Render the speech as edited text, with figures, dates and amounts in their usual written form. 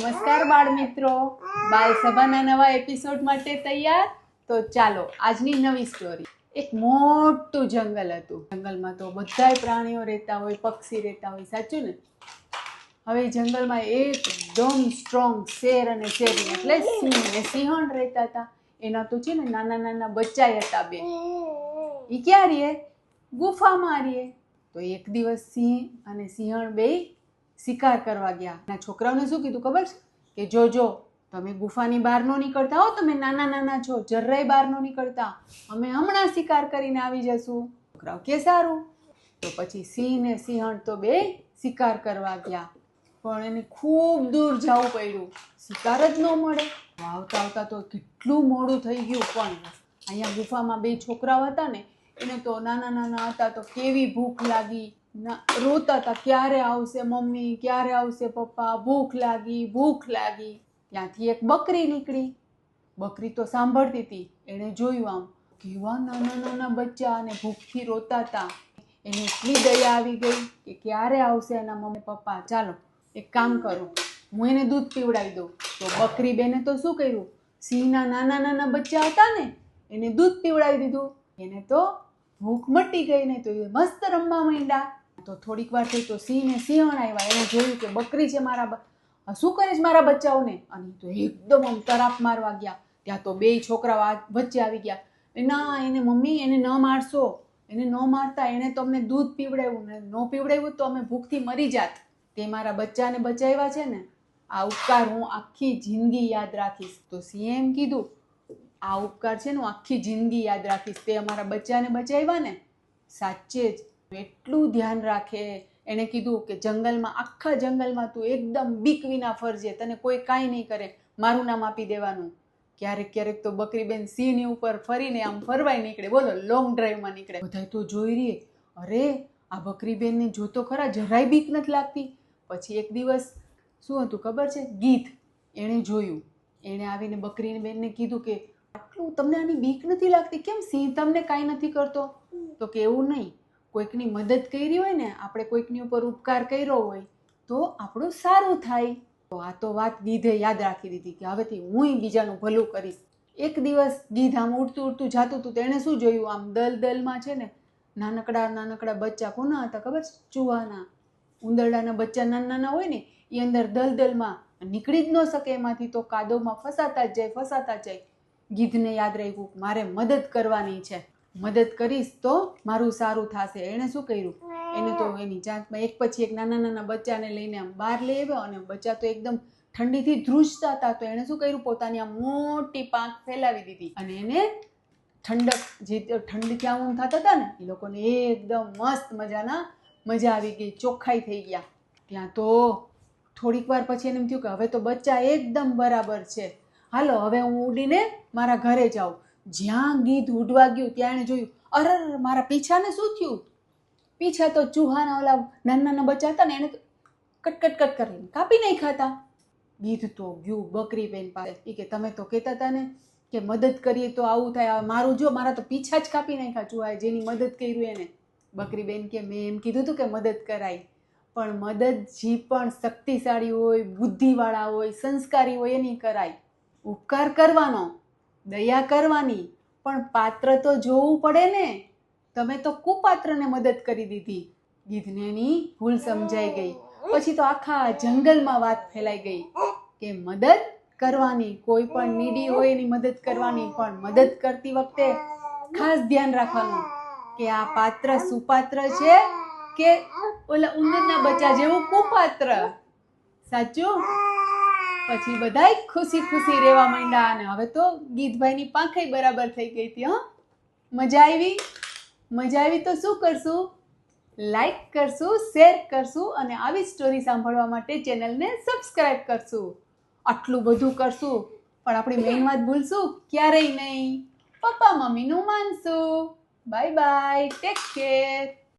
નમસ્કાર બાળ મિત્રો, બાલ સભાના નવા એપિસોડ માટે તૈયાર? તો ચાલો આજની નવી સ્ટોરી. એક મોટું જંગલ હતું. જંગલમાં તો બધાય પ્રાણીઓ રહેતા હોય, પક્ષી રહેતા હોય, સાચું ને? હવે જંગલમાં એકદમ સ્ટ્રોંગ શેર અને શેરી એટલે સિંહ અને સિંહણ રહેતા હતા. એના તો છે ને નાના નાના બચ્ચા હતા બે. એ ક્યાં રહે? ગુફામાં રહે. તો એક દિવસ સિંહ અને સિંહણ બે શિકાર કરવા ગયા. ના છોકરાઓને શું કીધું ખબર છે? કે જોજો તમે ગુફાની બહાર નો નીકળતા હો, તમે નાના નાના છો, જરાય બહાર નો નીકળતા, અમે હમણાં શિકાર કરીને આવી જશું. છોકરાઓ કે સારું. તો પછી સિંહ ને સિંહણ તો બે શિકાર કરવા ગયા, પણ એને ખૂબ દૂર જવું પડ્યું, શિકાર જ ન મળે. આવતા આવતા તો કેટલું મોડું થઈ ગયું. પણ અહીંયા ગુફામાં બે છોકરાઓ હતા ને, એને તો નાના નાના હતા તો કેવી ભૂખ લાગી, રોતા હતા, ક્યારે આવશે મમ્મી, ક્યારે આવશે પપ્પા, ભૂખ લાગી ભૂખ લાગી. ત્યાંથી એક બકરી નીકળી. બકરી તો સાંભળતી હતી. એણે જોયું આમ કેવા નાના નાના બચ્ચા અને ભૂખથી રોતા હતા. એને એટલી દયા આવી ગઈ કે ક્યારે આવશે એના મમ્મી પપ્પા, ચાલો એક કામ કરું, હું એને દૂધ પીવડાવી દઉં. તો બકરી બેને તો શું કર્યું? સિંહના નાના નાના બચ્ચા હતા ને, એને દૂધ પીવડાવી દીધું. એને તો ભૂખ મટી ગઈ ને, તો એ મસ્ત રમવા માંડ્યા. તો થોડીક વાર થઈ તો સિંહ ને સિંહણ આવ્યા. એને જોયું કે બકરી છે શું કરે છે મારા બચ્ચાઓને? અને તો એકદમ આમ તરાપ મારવા ગયા. ત્યાં તો બે છોકરાઓ વચ્ચે આવી ગયા. ના, એને મમ્મી એને ન મારશો, એને ન મારતા, એને તો અમને દૂધ પીવડાવ્યું ને, ન પીવડાવ્યું તો અમે ભૂખથી મરી જાત. તે મારા બચ્ચાને બચાવ્યા છે ને, આ ઉપકાર હું આખી જિંદગી યાદ રાખીશ. તો સિંહે એમ કીધું, આ ઉપકાર છે ને હું આખી જિંદગી યાદ રાખીશ. તે અમારા બચ્ચાને બચાવ્યા ને, સાચે જ એટલું ધ્યાન રાખે. એને કીધું કે જંગલમાં, આખા જંગલમાં તું એકદમ બીક વિના ફરજે, તને કોઈ કાંઈ નહીં કરે, મારું નામ આપી દેવાનું. ક્યારેક ક્યારેક તો બકરીબેન સિંહની ઉપર ફરીને આમ ફરવાય નીકળે, બોલો લોંગ ડ્રાઈવમાં નીકળે. બધા તો જોઈ રહી, અરે આ બકરીબેનને જોતો ખરા, જરાય બીક નથી લાગતી. પછી એક દિવસ શું હતું ખબર છે? ગીધ. એણે જોયું. એણે આવીને બકરીબેનને કીધું કે આટલું તમને આની બીક નથી લાગતી? કેમ સિંહ તમને કાંઈ નથી કરતો? તો કે એવું નહીં, કોઈકની મદદ કરી હોય ને, આપણે કોઈકની ઉપર ઉપકાર કર્યો હોય તો આપણું સારું થાય. તો આ તો વાત ગીધે યાદ રાખી દીધી કે હવેથી હું બીજાનું ભલું કરીશ. એક દિવસ ગીધ આમ ઉડતું ઉડતું જાતું હતું. તેણે શું જોયું? આમ દલદલમાં છે ને નાનકડા નાનકડા બચ્ચા. કોના હતા ખબર? ચૂહાના. ઉંદરડાના બચ્ચા નાના નાના હોય ને, એ અંદર દલદલમાં નીકળી જ ન શકે એમાંથી, તો કાદવમાં ફસાતા જ જાય, ફસાતા જ જાય. ગીધને યાદ રાખ્યું મારે મદદ કરવાની છે, મદદ કરીશ તો મારું સારું થશે. એણે શું કર્યું? એને તો એની જાતમાં એક પછી એક નાના નાના બચ્ચાને લઈને આમ બહાર લઈ આવ્યો. અને બચ્ચા તો એકદમ ઠંડીથી ધ્રુજતા હતા. તો એણે શું કર્યું? પોતાની આમ મોટી પાંખ ફેલાવી દીધી અને એને ઠંડક, જે ઠંડીથી આમ થતા હતા ને, એ લોકોને એકદમ મસ્ત મજા આવી ગઈ, ચોખ્ખાઈ થઈ ગયા. ત્યાં તો થોડીક વાર પછી એને એમ થયું કે હવે તો બચ્ચા એકદમ બરાબર છે, હાલો હવે હું ઉડીને મારા ઘરે જાઉં. જ્યાં ગીધ ઉડવા ગયું ત્યાં એને જોયું, અરે મારા પીછાને શું થયું? પીછા તો ચૂહાના ઓલા નાના નાના બચ્ચા હતા ને, એને કટ કરીને કાપી નહીં ખાતા. ગીધ તો ગયું બકરીબેન પાસે. એ કે તમે તો કહેતા હતા ને કે મદદ કરીએ તો આવું થાય, મારું જો, મારા તો પીછા જ કાપી નાખ્યા ચૂહાએ, જેની મદદ કરી એને. બકરીબેન કે મેં એમ કીધું હતું કે મદદ કરાય, પણ મદદ જે પણ શક્તિશાળી હોય, બુદ્ધિવાળા હોય, સંસ્કારી હોય એની કરાય. ઉપકાર કરવાનો, દયા કરવાની, પણ પાત્ર તો જોવું પડે ને. તમે તો કુપાત્રને મદદ કરી દીધી. ગીધને એની ભૂલ સમજાઈ ગઈ. પછી તો આખા જંગલમાં વાત ફેલાઈ ગઈ કે મદદ કરવાની, કોઈ પણ નીડી હોય એની મદદ કરવાની, પણ મદદ કરતી વખતે ખાસ ધ્યાન રાખવાનું કે આ પાત્ર સુપાત્ર છે કે ઓલા ઉંદરના બચ્ચા જેવું કુપાત્ર. સાચું? પછી બધાય ખુશી ખુશી રહેવા માંડ્યા. અને હવે તો ગીધભાઈની પાંખે બરાબર થઈ ગઈ હતી. મજા આવી તો શું કરશું? લાઈક કરશું, શેર કરશું અને આવી સ્ટોરી સાંભળવા માટે ચેનલને સબસ્ક્રાઈબ કરશું. આટલું બધું કરશું પણ આપણી મેઇન વાત ભૂલશું ક્યારેય નહીં. પપ્પા મમ્મીનું માનશું. Bye bye, take care.